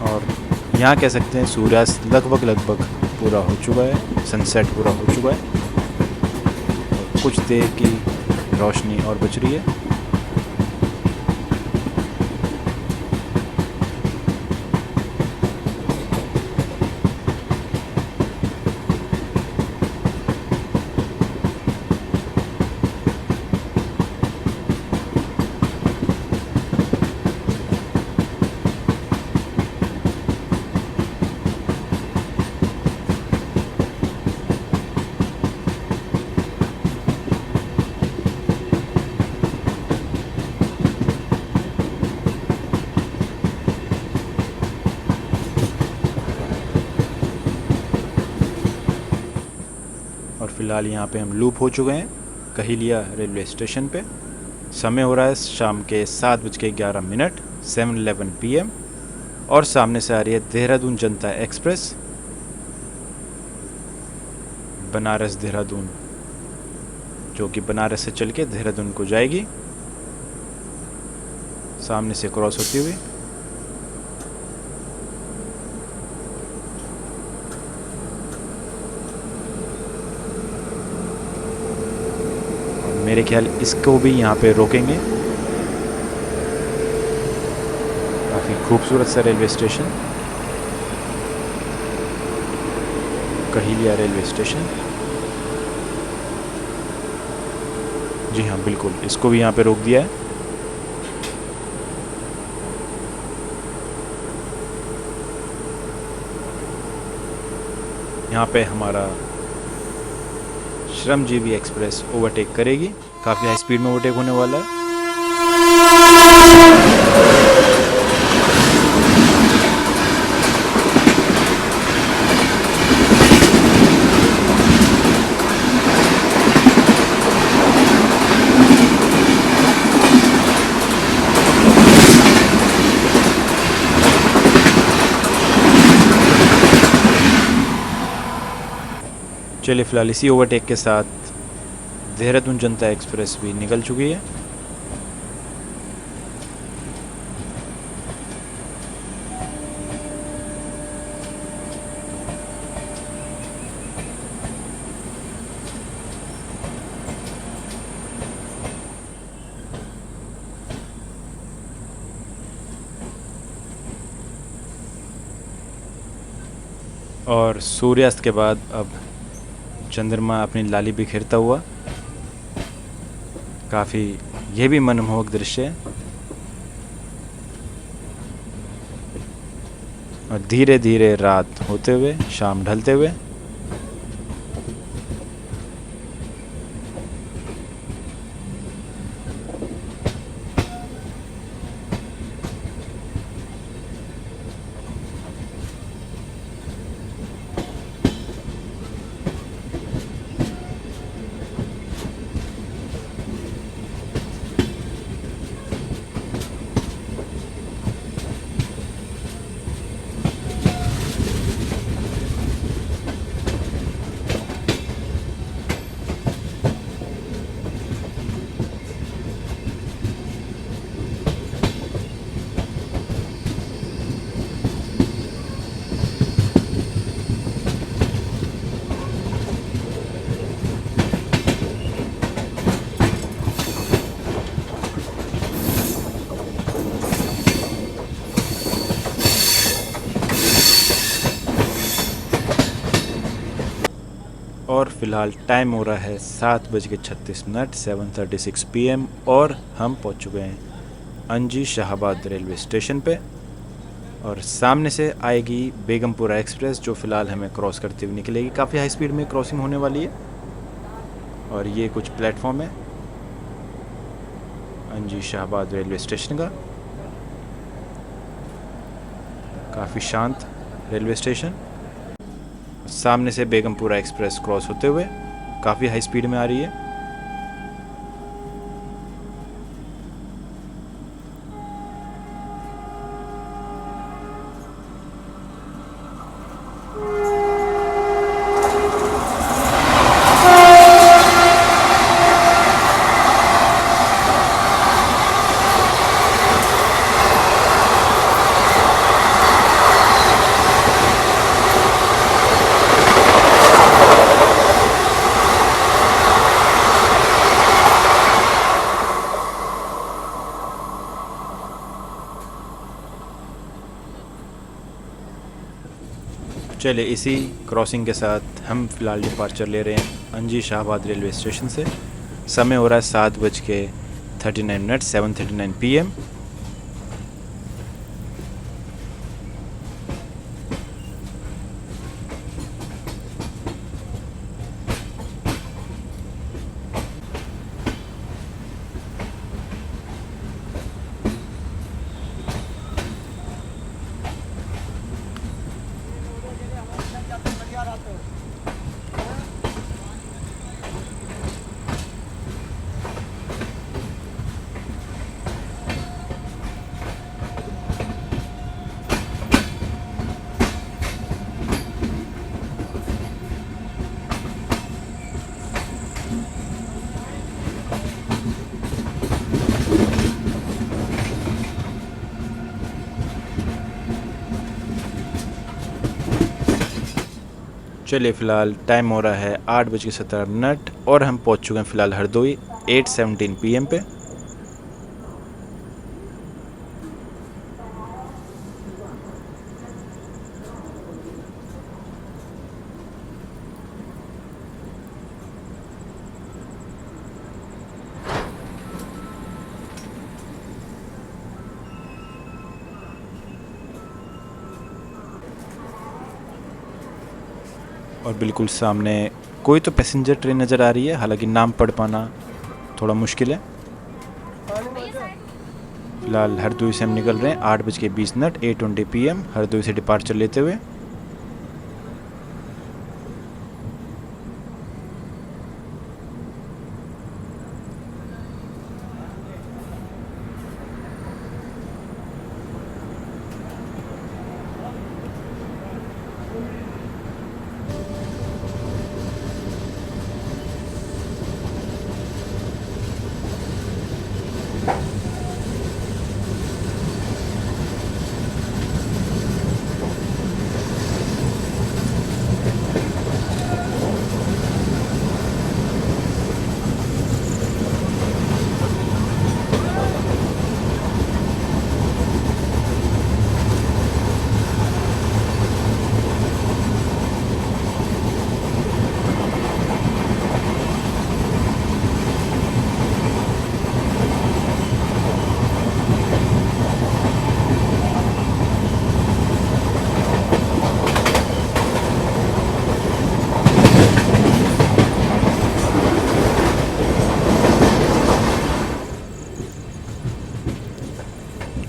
और यहाँ कह सकते हैं सूर्यास्त लगभग पूरा हो चुका है, सनसेट पूरा हो चुका है और कुछ देर की रोशनी और बच रही है। और फिलहाल यहाँ पे हम लूप हो चुके हैं कहिलिया रेलवे स्टेशन पे। समय हो रहा है शाम के 7:11 7:11 PM और सामने से आ रही है देहरादून जनता एक्सप्रेस बनारस देहरादून, जो कि बनारस से चल के देहरादून को जाएगी सामने से क्रॉस होती हुई। मेरे ख्याल इसको भी यहाँ पे रोकेंगे। काफ़ी खूबसूरत सा रेलवे स्टेशन, कहिलिया रेलवे स्टेशन। जी हाँ बिल्कुल, इसको भी यहाँ पे रोक दिया है। यहाँ पे हमारा श्रमजीवी एक्सप्रेस ओवरटेक करेगी। काफ़ी हाई स्पीड में ओवरटेक होने वाला है। चलिए फिलहाल इसी ओवरटेक के साथ देहरादून जनता एक्सप्रेस भी निकल चुकी है। और सूर्यास्त के बाद अब चंद्रमा अपनी लाली बिखेरता हुआ, काफ़ी ये भी मनमोहक दृश्य है। और धीरे धीरे रात होते हुए, शाम ढलते हुए और फ़िलहाल टाइम हो रहा है 7:36 7:36 PM और हम पहुंच चुके हैं अंजी शाहाबाद रेलवे स्टेशन पे। और सामने से आएगी बेगमपुरा एक्सप्रेस जो फ़िलहाल हमें क्रॉस करते हुए निकलेगी। काफ़ी हाई स्पीड में क्रॉसिंग होने वाली है। और ये कुछ प्लेटफॉर्म है अंजी शाहाबाद रेलवे स्टेशन का। काफ़ी शांत रेलवे स्टेशन। सामने से बेगमपुरा एक्सप्रेस क्रॉस होते हुए काफ़ी हाई स्पीड में आ रही है। चले इसी क्रॉसिंग के साथ हम फ़िलहाल डिपार्चर ले रहे हैं अंजी शाहाबाद रेलवे स्टेशन से। समय हो रहा है 7:39 7:39 PM। चलिए फ़िलहाल टाइम हो रहा है 8:17 और हम पहुंच चुके हैं फ़िलहाल हरदोई 8:17 PM पे। और बिल्कुल सामने कोई तो पैसेंजर ट्रेन नज़र आ रही है, हालांकि नाम पढ़ पाना थोड़ा मुश्किल है। फ़िलहाल हरदोई से हम निकल रहे हैं 8:20 8:20 PM हरदोई से डिपार्चर लेते हुए।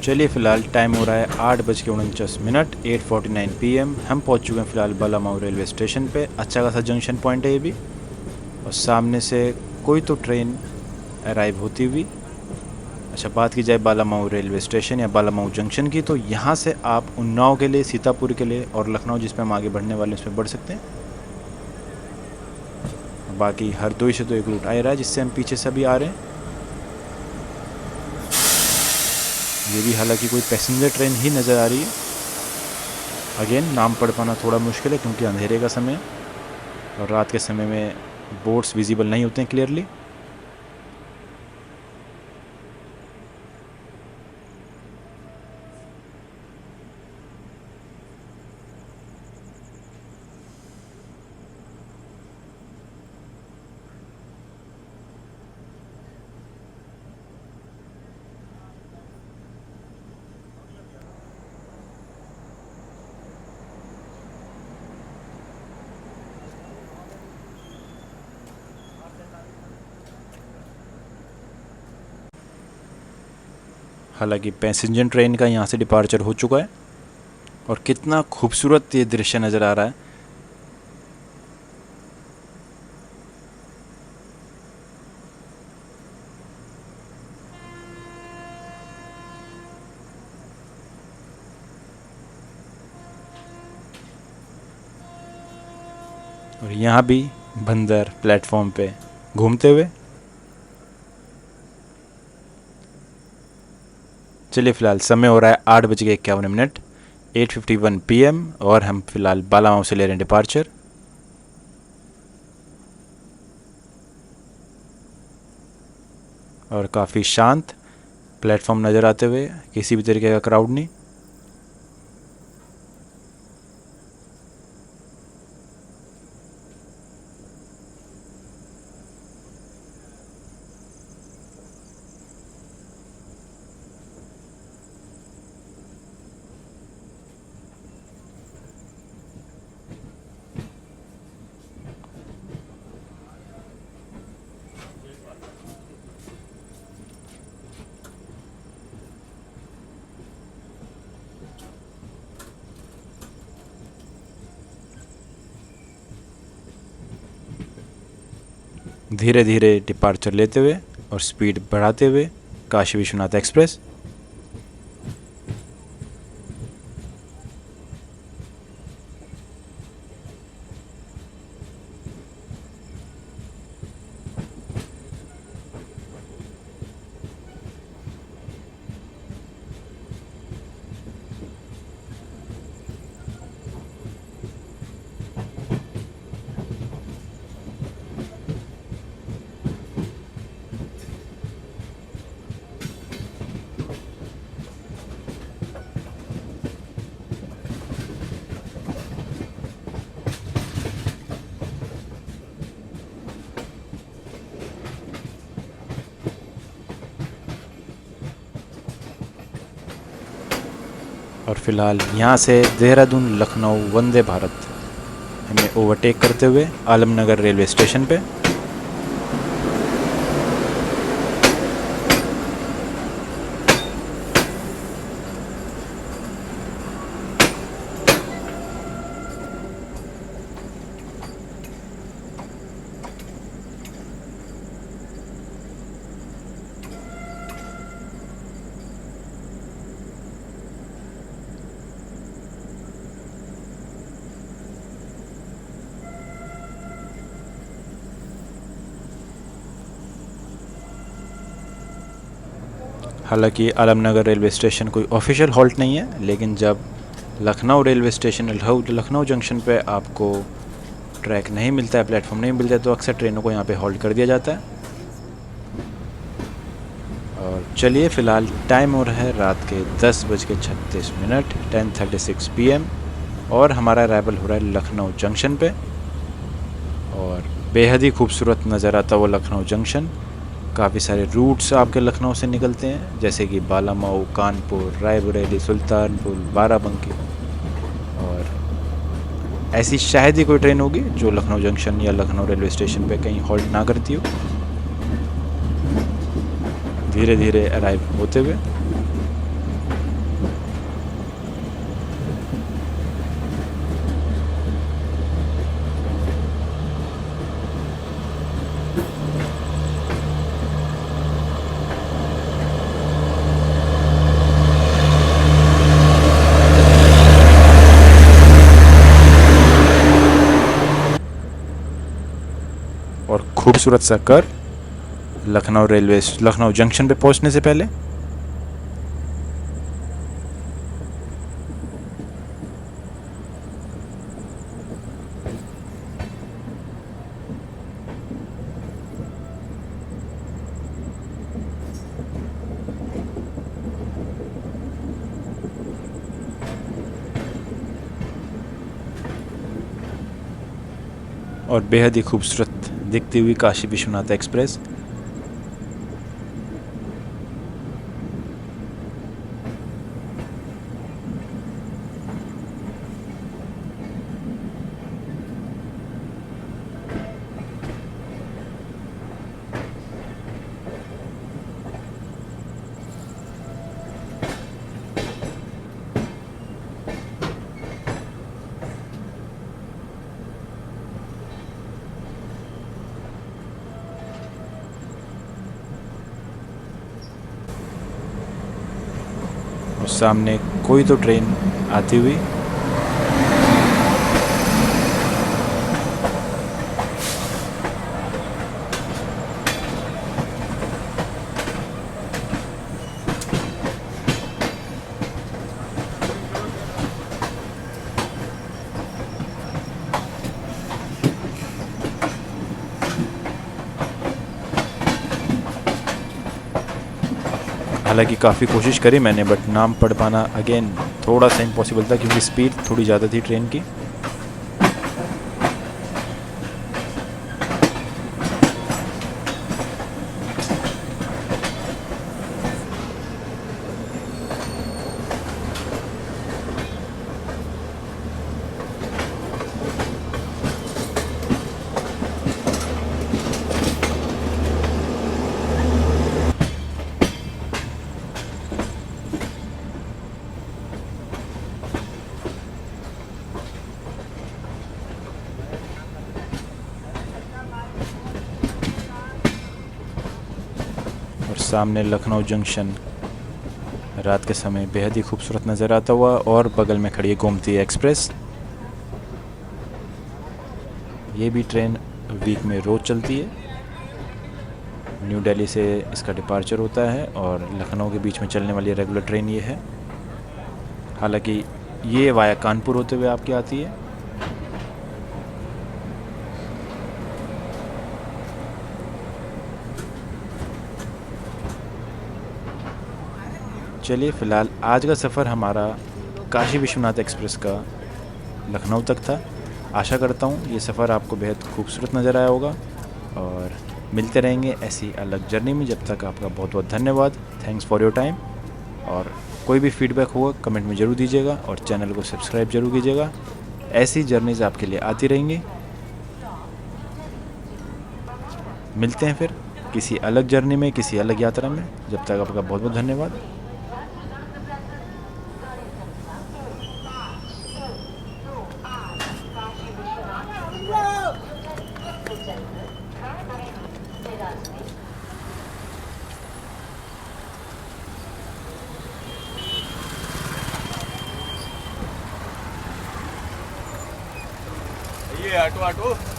चलिए फ़िलहाल टाइम हो रहा है 8:49 8:49 PM। हम पहुंच चुके हैं फ़िलहाल बालामाऊ रेलवे स्टेशन पे। अच्छा खासा जंक्शन पॉइंट है ये भी। और सामने से कोई तो ट्रेन अराइव होती हुई। अच्छा, बात की जाए बालामाऊ रेलवे स्टेशन या बालामाऊ जंक्शन की, तो यहाँ से आप उन्नाव के लिए, सीतापुर के लिए और लखनऊ जिस पर हम आगे बढ़ने वाले हैं उस पर बढ़ सकते हैं। बाकी हरदोई से तो एक रूट आ रहा है जिससे हम पीछे से भी आ रहे हैं। ये भी हालांकि कोई पैसेंजर ट्रेन ही नज़र आ रही है। अगेन नाम पढ़ पाना थोड़ा मुश्किल है क्योंकि अंधेरे का समय है और रात के समय में बोर्ड्स विजिबल नहीं होते हैं क्लियरली। हालांकि पैसेंजर ट्रेन का यहाँ से डिपार्चर हो चुका है और कितना खूबसूरत ये दृश्य नज़र आ रहा है। और यहाँ भी बंदर प्लेटफॉर्म पे घूमते हुए। चलिए फ़िलहाल समय हो रहा है 8:51, 8:51 PM और हम फ़िलहाल बालागांव से ले रहे हैं डिपार्चर। और काफ़ी शांत प्लेटफॉर्म नज़र आते हुए, किसी भी तरीके का क्राउड नहीं। धीरे धीरे डिपार्चर लेते हुए और स्पीड बढ़ाते हुए काशी विश्वनाथ एक्सप्रेस। और फिलहाल यहाँ से देहरादून लखनऊ वंदे भारत हमें ओवरटेक करते हुए आलमनगर रेलवे स्टेशन पे। हालांकि आलमनगर रेलवे स्टेशन कोई ऑफिशियल हॉल्ट नहीं है, लेकिन जब Lucknow railway station Lucknow junction पे आपको ट्रैक नहीं मिलता है, प्लेटफॉर्म नहीं मिलता है, तो अक्सर ट्रेनों को यहाँ पे हॉल्ट कर दिया जाता है। और चलिए फ़िलहाल टाइम हो रहा है रात के 10:36, 10:36 PM और हमारा अराइवल हो रहा है लखनऊ जंक्शन पे। और बेहद ही खूबसूरत नज़र आता है वो लखनऊ जंक्शन। काफ़ी सारे रूट्स आपके लखनऊ से निकलते हैं, जैसे कि बालामऊ, कानपुर, रायबरेली, सुल्तानपुर, बाराबंकी। और ऐसी शायद ही कोई ट्रेन होगी जो लखनऊ जंक्शन या लखनऊ रेलवे स्टेशन पे कहीं हॉल्ट ना करती हो। धीरे धीरे अराइव होते हुए और खूबसूरत सा कर लखनऊ जंक्शन पे पहुंचने से पहले और बेहद ही खूबसूरत दिखती हुई काशी विश्वनाथ एक्सप्रेस। सामने कोई तो ट्रेन आती हुई। हालांकि काफ़ी कोशिश करी मैंने, बट नाम पढ़ पाना अगेन थोड़ा सा इम्पॉसिबल था क्योंकि स्पीड थोड़ी ज़्यादा थी ट्रेन की। और सामने लखनऊ जंक्शन रात के समय बेहद ही खूबसूरत नज़र आता हुआ, और बगल में खड़ी है गोमती एक्सप्रेस। ये भी ट्रेन वीक में रोज़ चलती है। न्यू दिल्ली से इसका डिपार्चर होता है और लखनऊ के बीच में चलने वाली रेगुलर ट्रेन ये है। हालांकि ये वाया कानपुर होते हुए आपकी आती है। चलिए, फ़िलहाल आज का सफ़र हमारा काशी विश्वनाथ एक्सप्रेस का लखनऊ तक था। आशा करता हूँ ये सफ़र आपको बेहद खूबसूरत नज़र आया होगा, और मिलते रहेंगे ऐसी अलग जर्नी में। जब तक आपका बहुत बहुत धन्यवाद। Thanks for your time. और कोई भी फीडबैक होगा कमेंट में ज़रूर दीजिएगा, और चैनल को सब्सक्राइब जरूर कीजिएगा। ऐसी जर्नीज़ आपके लिए आती रहेंगी। मिलते हैं फिर किसी अलग जर्नी में, किसी अलग यात्रा में। जब तक आपका बहुत बहुत धन्यवाद। ये ऑटो